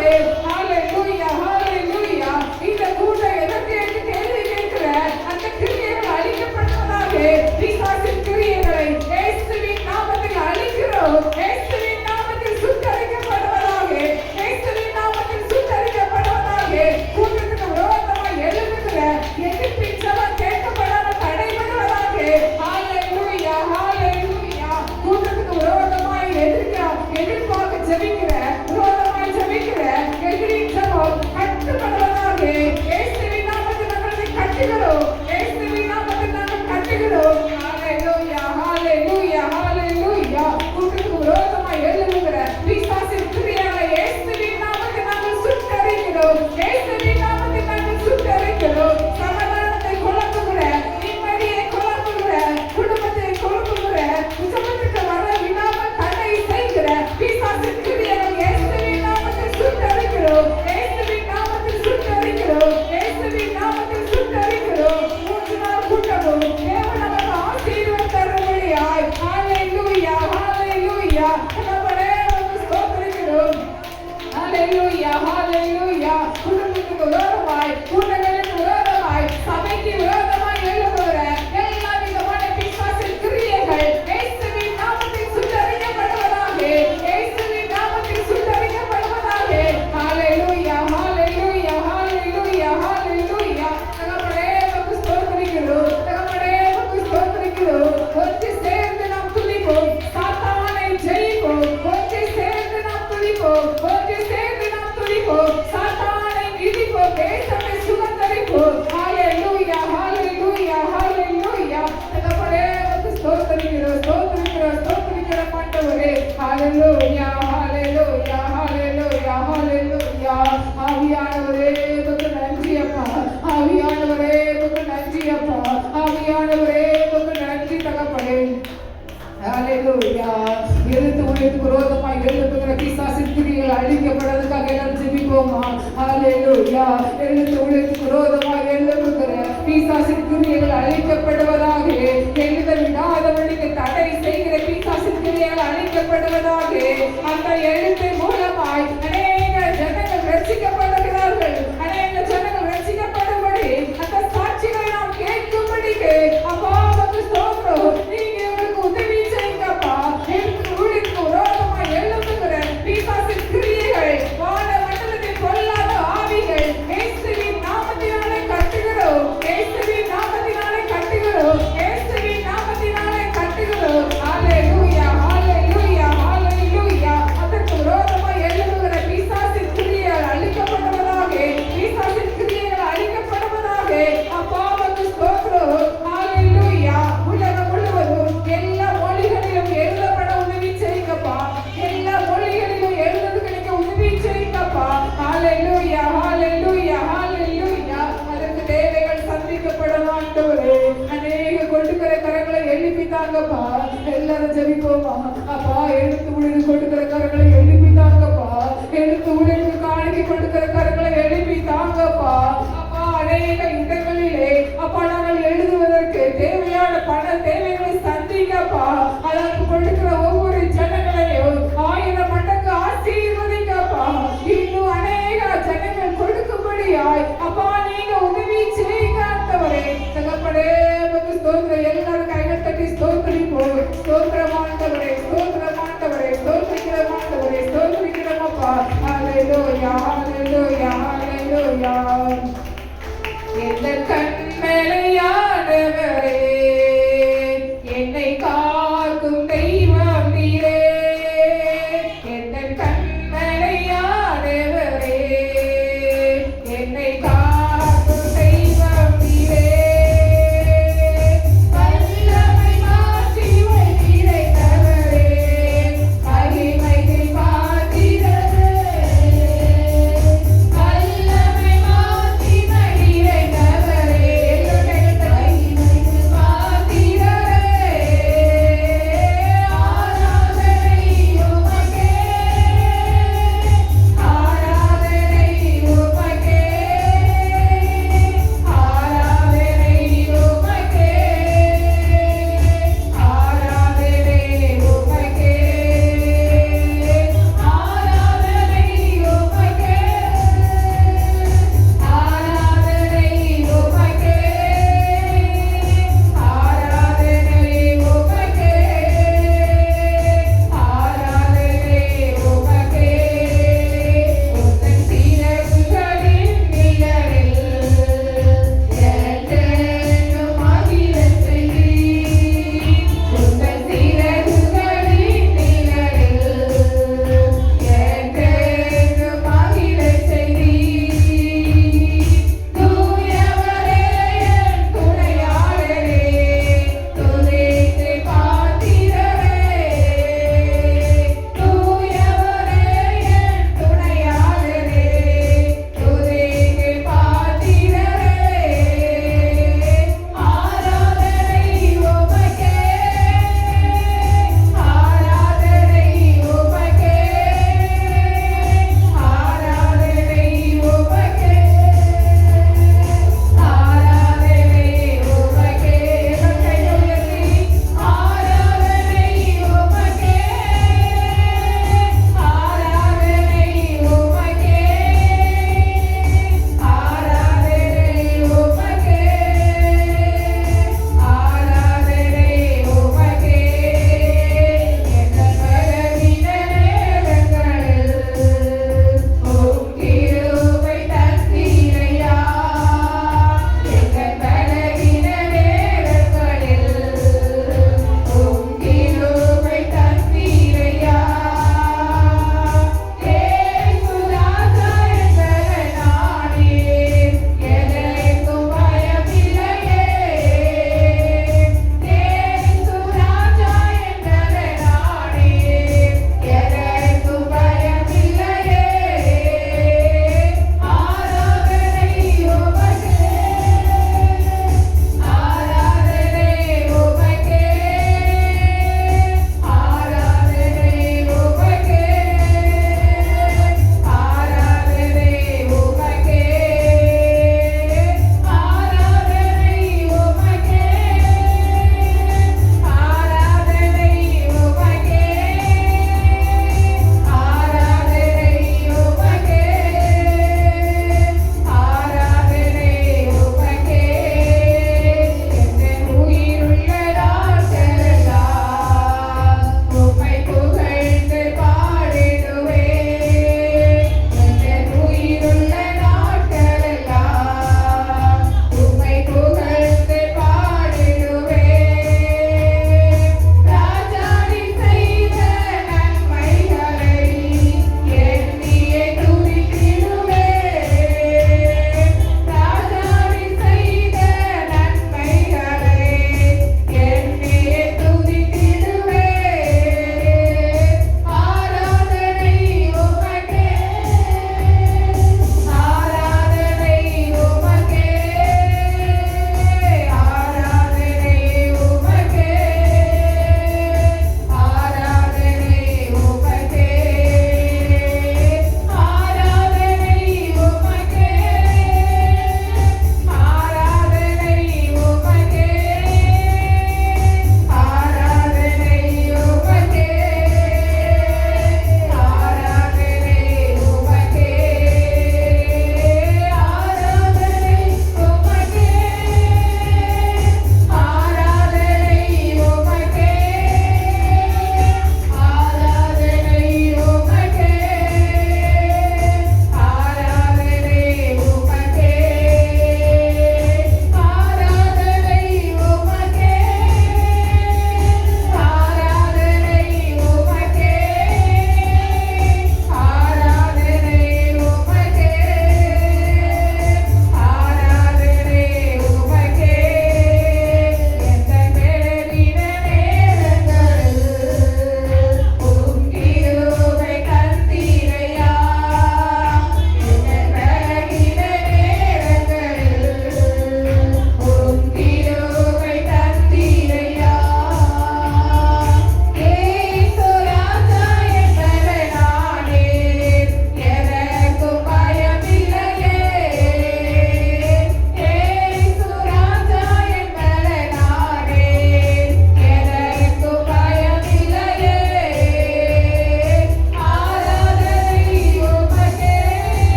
ஹalleluya ஹalleluya. இந்த கூட்டம் எதற்கு என்று கேள்வி கேட்கிற அந்த கிரியைகள் அழிக்கப்படுவதாக. பிசாசின் கிரியைகளை இயேசுவின் நாமத்தில் அழிக்கிறோம். இயேசுவின் நாமத்தில் சுட்டரிக்கப்படுவதாக. இயேசுவின் நாமத்தில் சுட்டரிக்கப்படுவதாக. கூட்டத்துக்கு விரோதமாய் எழுப்புகிற எதிர்ப்பின் சபம் கேட்கப்படாமல் தடைபடுவதாக. ஹalleluya ஹalleluya. கூட்டத்துக்கு விரோதமாய் எதிர்ப்பாக ஜெபிக்கிற விரோதமாய் ஜெபிக்கிற எதிரின் சபம் கட்டுப்படுவதாக. இயேசுவின் நாமத்தில் நாங்கள் கட்டுகிறோம். இயேசுவின் நாமத்தில் நாங்கள் கட்டுகிறோம். ஹalleluya ஹalleluya ஹalleluya. கூட்டத்துக்கு விரோதமாய் எழுப்புகிற பிசாசின் கிரியைகளை இயேசுவின் நாமத்தில் நாங்கள் சுட்டரிக்கிறோம். இயேசுவின் நாமத்தில் நாங்கள் சுட்டரிக்கிறோம். சமாதானத்தை குழப்புகிற, நிம்மதியை குழப்புகிற, குடும்பத்தை குழப்புகிற, சுமத்துக்கு வர விடாமல் தடை செய்கிற பிசாசின் கிரியைகளை இயேசுவின் நாமத்தில் சுட்டரிக்கிறோம். இயேசுவின் நாமத்தில் சுட்டரிக்கிறோம். இயேசுவின் நாமத்தில் சுட்டரிக்கிறோம். 3 நாள் கூட்டமும் தேவன் நமக்கு ஆசீர்வாதம் தரும்படியாய். ஹalleluya ஹalleluya. நம்மளே உமக்கு ஸ்தோத்திரிக்கிறோம். ஹalleluya ஹalleluya. குடும்பத்துக்கு விரோதமாய், கூட்டங்களுக்கு விரோதமாய், சபைக்கு விரோதமாய் எழுப்புகிற எல்லா விதமான பிசாசின் கிரியைகள் இயேசுவின் நாமத்தில் சுட்டரிக்கப்படுவதாக. இயேசுவின் நாமத்தில் சுட்டரிக்கப்படுவதாக. ஹalleluya ஹalleluya ஹalleluya ஹalleluya. தகப்பனே உமக்கு ஸ்தோத்திரிக்கிறோம். தகப்பனே உமக்கு ஸ்தோத்திரிக்கிறோம். ஒன்று சேர்ந்து நாம் துதிப்போம். சாத்தானை ஜெயிப்போம். ஒன்று சேர்ந்து நாம் துதிப்போம். ஒன்று சேர்ந்து நாம் துதிப்போம். சாத்தானை மிதிப்போம். தேசத்தை சுதந்தரிப்போம். ஹalleluya ஹalleluya ஹalleluya. தகப்பனே உமக்கு ஸ்தோத்திரிக்கிறோம். ஸ்தோத்திரிக்கிறோம். ஸ்தோத்திரிக்கிறோம் ஆண்டவரே. ஹalleluya ஹalleluya ஹalleluya ஹalleluya. ஆவியானவரே உமக்கு நன்றி அப்பா. ஆவியானவரே உமக்கு நன்றி அப்பா. ஆவியானவரே உமக்கு நன்றி தகப்பனே. ஹalleluya. எழுத்து உலகத்துக்கு விரோதமாய் எழுப்புகிற பிசாசின் கிரியைகள் அழிக்கப்படுவதற்காக எல்லாரும் ஜெபிப்போமா? ஹalleluya. எழுத்து உலகத்துக்கு விரோதமாய் எழுப்புகிற பிசாசின் கிரியைகள் அழிக்கப்படுவதாக. எழுத விடாதவர்களுக்கு தடை செய்கிற பிசாசின் கிரியைகள் அழிக்கப்படுவதாக. அந்த எழுத்து மூலமாய் அநேக ஜனங்கள் ரட்சிக்கப்படுகிறார்கள். அநேக ஜனங்கள் ரட்சிக்கப்படும்படி அந்த சாட்சிகளை நாம் கேட்கும்படிக்கு அப்பா உமக்கு ஸ்தோத்திரம். நீங்க எங்களுக்கு உதவி செய்யுங்கப்பா. எழுத்து உலகத்துக்கு விரோதமாய் எழுப்புகிற பிசாசின் கிரியைகள், வான மண்டலத்தில் கொள்ளாத ஆவிகள் இயேசுவின் நாமத்தினாலே கட்டுகிறோம். இயேசுவின் நாமத்தினாலே கட்டுகிறோம். இயேசுவின் நாமத்தினாலே கட்டுகிறோம். ஹalleluya ஹalleluya ஹalleluya. அதற்கு விரோதமாய் ஜெபிப்போமா. அப்பா, எழுத்து ஊழியர் கொடுக்கிற கரங்களை எழுப்பி தாங்கப்பா. எழுத்து ஊழியருக்கு காணிக்கை கொடுக்கிற கரங்களை எழுப்பி தாங்கப்பா. அப்பா, அநேக இடங்களிலே அப்பா நாங்கள் எழுதுவதற்கு தேவையான பண தேவைகளை சந்திக்கப்பா. அதற்கு கொடுக்கிற ஒவ்வொரு ஜனங்களையும் 1000 மடங்கு ஆசீர்வதிங்கப்பா. இன்னும் அநேக ஜனங்கள் கொடுக்கும்படியாய் அப்பா நீங்க உதவி செய்யுங்க ஆண்டவரே. தகப்பனே, உமக்கு ஸ்தோத்திரம். எல்லாரும் கைகள் தட்டி ஸ்தோத்திரிப்போம். ஸ்தோத்திரம் ஆண்டவரே, ஸ்தோத்திரம் ஆண்டவரே, ஸ்தோத்திரிக்கிறோம் ஆண்டவரே, ஸ்தோத்திரிக்கிறோம் அப்பா. ஹல்லேலூயா, ஹல்லேலூயா, ஹல்லேலூயா. எந்த கண்மலை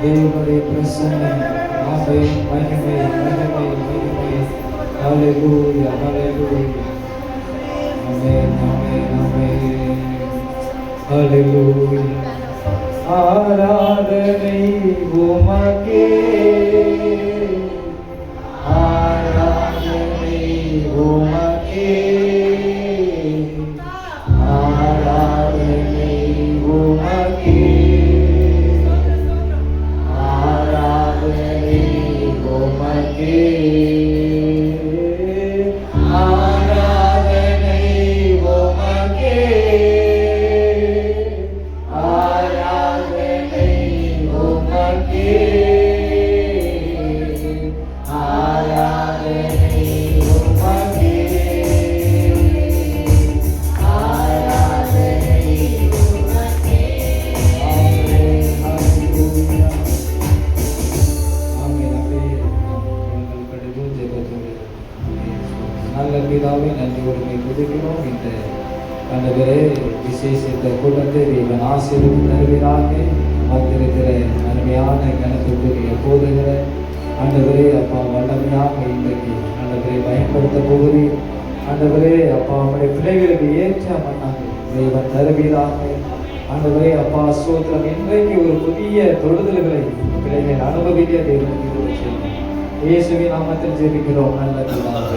தேவனுடைய பிரசன்னம் ஆமை மகிமை மகிமை மகிமை. ஹalleluya ஹalleluya. ஆமென் ஆமென் ஆமென். ஹalleluya. ஆராதனை உமக்கே, ஆராதனை உமக்கே, ஆராதனை உமக்கே, ஆராதனை உமக்கே, ஆராதனை உமக்கே, ஆராதனை உமக்கே, ஆராதனை உமக்கே, ஆராதனை உமக்கே. ஆமென் ஹalleluya. ஆமென் அப்படியே உங்கள் கடிதம் ஜெபத்தோடு. நல்ல பிதாவே நன்றியோடு துதிக்கிறோம். இந்த ஆண்டவரே விசேஷ இந்த கூட்டத்தை தேவன் ஆசீர்வதித்து தருவீராக. வந்திருக்கிற அருமையான கணக்குரிய போதுகிற ஆண்டவரே அப்பா வல்லமையாக இன்றைக்கு ஆண்டவரை பயன்படுத்த போகிறீர். ஆண்டவரே அப்பா அவருடைய பிள்ளைகளுக்கு ஏற்ற மன்னாக தேவன் தருவீராக. ஆண்டவரே அப்பா ஸ்தோத்திரம். இன்றைக்கு ஒரு புதிய தொடுதல்களை பிள்ளைகள் அனுபவிக்க தேவனுக்கு கிருபை செய்யுங்க. இயேசுவின் நாமத்தில் ஜெபிக்கிறோம் நல்ல பிதாவே.